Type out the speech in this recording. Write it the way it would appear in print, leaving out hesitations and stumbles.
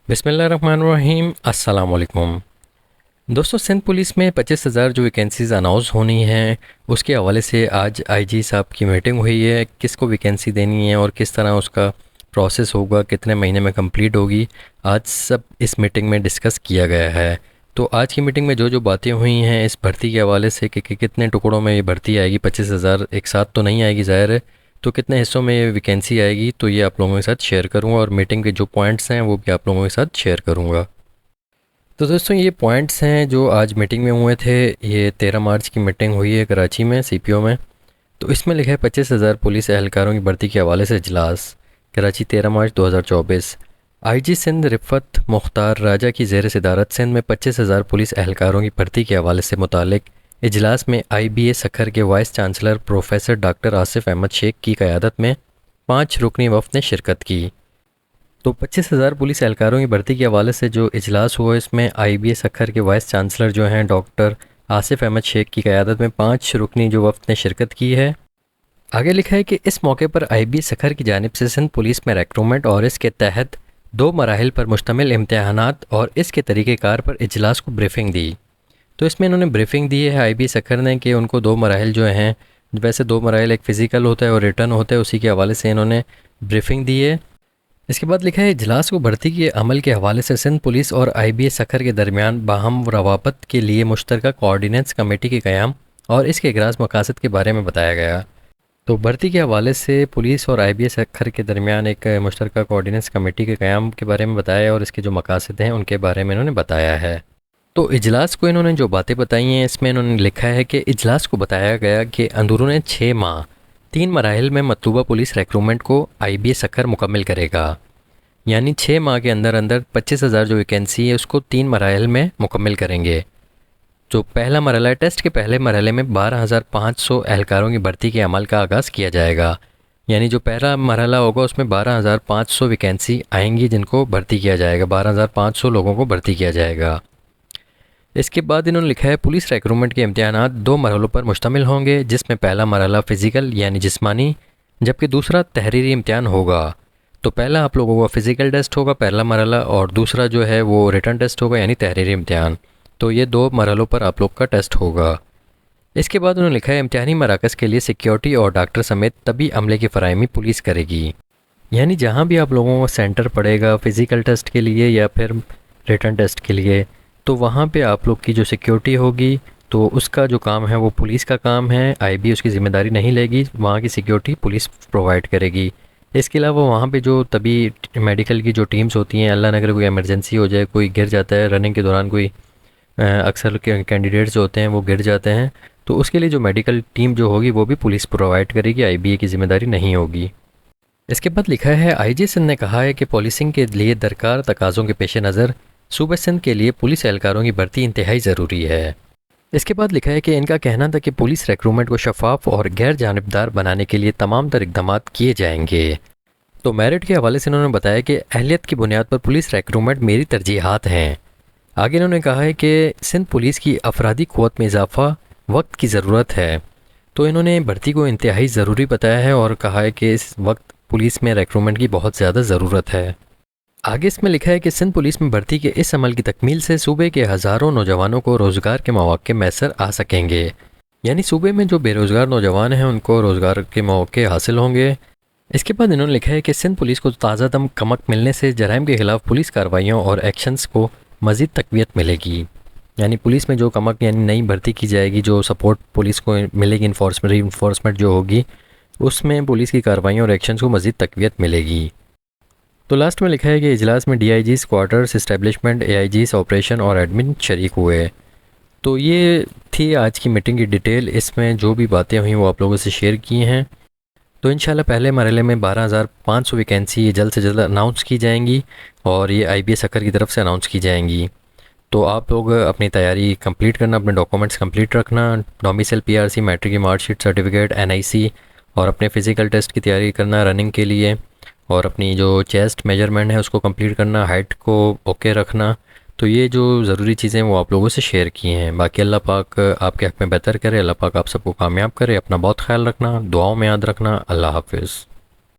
बिस्मिल्लाहिर्रहमानिर्रहीम। अस्सलाम वालेकुम। दोस्तों, सिंध पुलिस में 25,000 जो वैकेंसीज़ अनाउंस होनी हैं, उसके हवाले से आज आईजी साहब की मीटिंग हुई है। किसको वैकेंसी देनी है और किस तरह उसका प्रोसेस होगा, कितने महीने में कंप्लीट होगी, आज सब इस मीटिंग में डिस्कस किया गया है। तो आज की मीटिंग में जो जो बातें हुई हैं इस भर्ती के हवाले से कि कितने टुकड़ों में ये भर्ती आएगी, 25,000 एक साथ तो नहीं आएगी ज़ाहिर है, तो कितने हिस्सों में ये वैकेंसी आएगी, तो ये आप लोगों के साथ शेयर करूँगा और मीटिंग के जो पॉइंट्स हैं वो भी आप लोगों के साथ शेयर करूँगा। तो दोस्तों, ये पॉइंट्स हैं जो आज मीटिंग में हुए थे। ये 13 मार्च की मीटिंग हुई है कराची में सीपीओ में। तो इसमें लिखा है 25,000 पुलिस एहलकारों की भर्ती के हवाले से इजलास, कराची 13 मार्च 2024। आईजी सिंध रिफ़त मुख्तार राजा की ज़ेर सदारत सिंध में 25,000 पुलिस एहलकारों की भर्ती के हवाले से मुतालिक इजलास में IBA सखर के vice chancellor professor doctor Asif Ahmed Shaikh की क़यादत में 5 रुकनी वफ़द ने शिरकत की। तो 25,000 पुलिस एहलकारों की भर्ती के हवाले से जो इजलास हुआ, इसमें IBA सखर के वाइस चांसलर जो हैं डॉक्टर आसिफ अहमद शेख की क़यादत में 5 रुकनी जो वफ़द ने शिरकत की है। आगे लिखा है कि इस मौके पर IBA सखर की जानिब से सिंध पुलिस में रिक्रूटमेंट और इसके तहत 2 मराहिल पर मुश्तमिल इम्तहानात और इसके तरीक़ेकार पर इजलास को ब्रीफिंग दी। तो इसमें इन्होंने ब्रीफिंग दी है IBA सखर ने कि उनको 2 मराहिल जो हैं, वैसे 2 मराहिल, एक फ़िज़िकल होता है और रिटर्न होता है, उसी के हवाले से इन्होंने ब्रीफिंग दी है। इसके बाद लिखा है इजलास को भर्ती के अमल के हवाले से सिंध पुलिस और IBA सखर के दरमियान बाहम रवाबत के लिए मुश्तरका कोऑर्डिनेट्स कमेटी के क़याम और इसके इगराज मकासद के बारे में बताया गया। तो भर्ती के हवाले से पुलिस और IBA सखर के दरमियान एक मुश्तरका कोऑर्डिनेट्स कमेटी के क़याम के बारे में बताया और इसके जो मकासद हैं उनके बारे में इन्होंने बताया है। तो इजलास को इन्होंने जो बातें बताई हैं, इसमें इन्होंने लिखा है कि इजलास को बताया गया कि अंदरूने 6 माह 3 मराहिल में मतलूबा पुलिस रिक्रूटमेंट को IBA सखर मुकम्मल करेगा। यानी 6 माह के अंदर अंदर 25,000 जो वैकेंसी है उसको 3 मराहिल में मुकम्मल करेंगे। जो पहला मरहला है, टेस्ट के पहले मरहले में 12,500 एहलकारों की भर्ती के अमल का आगाज़ किया जाएगा। यानी जो पहला मरहला होगा उसमें 12,500 वैकेंसी आएंगी जिनको भर्ती किया जाएगा, 12,500 लोगों को भर्ती किया जाएगा। इसके बाद इन्होंने लिखा है पुलिस रिक्रूटमेंट के इम्तहानात 2 मरहलों पर मुश्तमिल होंगे, जिसमें पहला मरहला फ़िज़िकल यानी जिस्मानी, जबकि दूसरा तहरीरी इम्तहान होगा। तो पहला आप लोगों का फ़िज़िकल टेस्ट होगा पहला मरहला, और दूसरा जो है वो रिटर्न टेस्ट होगा यानी तहरीरी इम्तहान। तो ये 2 मरहलों पर आप लोग का टेस्ट होगा। इसके बाद उन्होंने लिखा है इम्तहानी मराकज़ के लिए सिक्योरिटी और डॉक्टर समेत तभी अमले की फ़राहमी पुलिस करेगी। यानी जहाँ भी आप लोगों को सेंटर पड़ेगा फ़िज़िकल टेस्ट के लिए या फिर रिटर्न टेस्ट के लिए, तो वहाँ पे आप लोग की जो सिक्योरिटी होगी तो उसका जो काम है वो पुलिस का काम है। IB उसकी ज़िम्मेदारी नहीं लेगी, वहाँ की सिक्योरिटी पुलिस प्रोवाइड करेगी। इसके अलावा वहाँ पे जो तभी मेडिकल की जो टीम्स होती हैं, अल्लाह न करे कोई इमरजेंसी हो जाए, कोई गिर जाता है रनिंग के दौरान, कोई अक्सर कैंडिडेट्स जो होते हैं वो गिर जाते हैं, तो उसके लिए जो मेडिकल टीम जो होगी वो भी पुलिस प्रोवाइड करेगी, IBA की ज़िम्मेदारी नहीं होगी। इसके बाद लिखा है IG सिंध ने कहा है कि पॉलिसिंग के लिए दरकार तकाज़ों के पेश नज़र सूबे सिंध के लिए पुलिस एहलकारों की भर्ती इंतहाई ज़रूरी है। इसके बाद लिखा है कि इनका कहना था कि पुलिस रिक्रूटमेंट को शफाफ और गैर जानिबदार बनाने के लिए तमाम तर इक़दाम किए जाएंगे। तो मेरिट के हवाले से इन्होंने बताया कि अहलियत की बुनियाद पर पुलिस रिक्रूटमेंट मेरी तरजीहात हैं। आगे इन्होंने कहा है कि सिंध पुलिस की अफरादी क़ुव्वत में इजाफ़ा वक्त की ज़रूरत है। तो इन्होंने भर्ती को इंतहाई ज़रूरी बताया है और कहा है कि इस वक्त पुलिस में रिक्रूटमेंट की बहुत ज़्यादा ज़रूरत है। आगे इसमें लिखा है कि सिंध पुलिस में भर्ती के इस अमल की तकमील से सूबे के हज़ारों नौजवानों को रोज़गार के मौक़े मैसर आ सकेंगे। यानी सूबे में जो बेरोज़गार नौजवान हैं उनको रोज़गार के मौक़े हासिल होंगे। इसके बाद इन्होंने लिखा है कि सिंध पुलिस को ताज़ा दम कमक मिलने से जराइम के ख़िलाफ़ पुलिस कार्रवाइयों और एक्शंस को मज़ीद तक़वियत मिलेगी। यानी पुलिस में जो कमक यानी नई भर्ती की जाएगी, जो सपोर्ट पुलिस को मिलेगी, इन्फोर्समेंट जो होगी, उसमें पुलिस की कार्रवाइयों और एक्शंस को मज़ीद तक़वियत मिलेगी। तो लास्ट में लिखा है कि इजलास में DIGs quarters establishment, AIGs operation और एडमिन शरीक हुए। तो ये थी आज की मीटिंग की डिटेल। इसमें जो भी बातें हुई वो आप लोगों से शेयर की हैं। तो इंशाल्लाह पहले मरहले में 12,500 वैकेंसी ये जल्द से जल्द अनाउंस की जाएंगी और ये IBA सखर की तरफ से अनाउंस की जाएंगी। तो आप लोग अपनी तैयारी कंप्लीट करना, अपने डॉक्यूमेंट्स कंप्लीट रखना, डोमिसाइल PRC, मैट्रिक की मार्कशीट, सर्टिफिकेट, NIC, और अपने फ़िज़िकल टेस्ट की तैयारी करना रनिंग के लिए, और अपनी जो चेस्ट मेजरमेंट है उसको कंप्लीट करना, हाइट को ओके रखना। तो ये जो ज़रूरी चीज़ें वो आप लोगों से शेयर की हैं। बाकी अल्लाह पाक आपके हक़ में बेहतर करे, अल्लाह पाक आप सबको कामयाब करे। अपना बहुत ख्याल रखना, दुआओं में याद रखना। अल्लाह हाफ़िज़।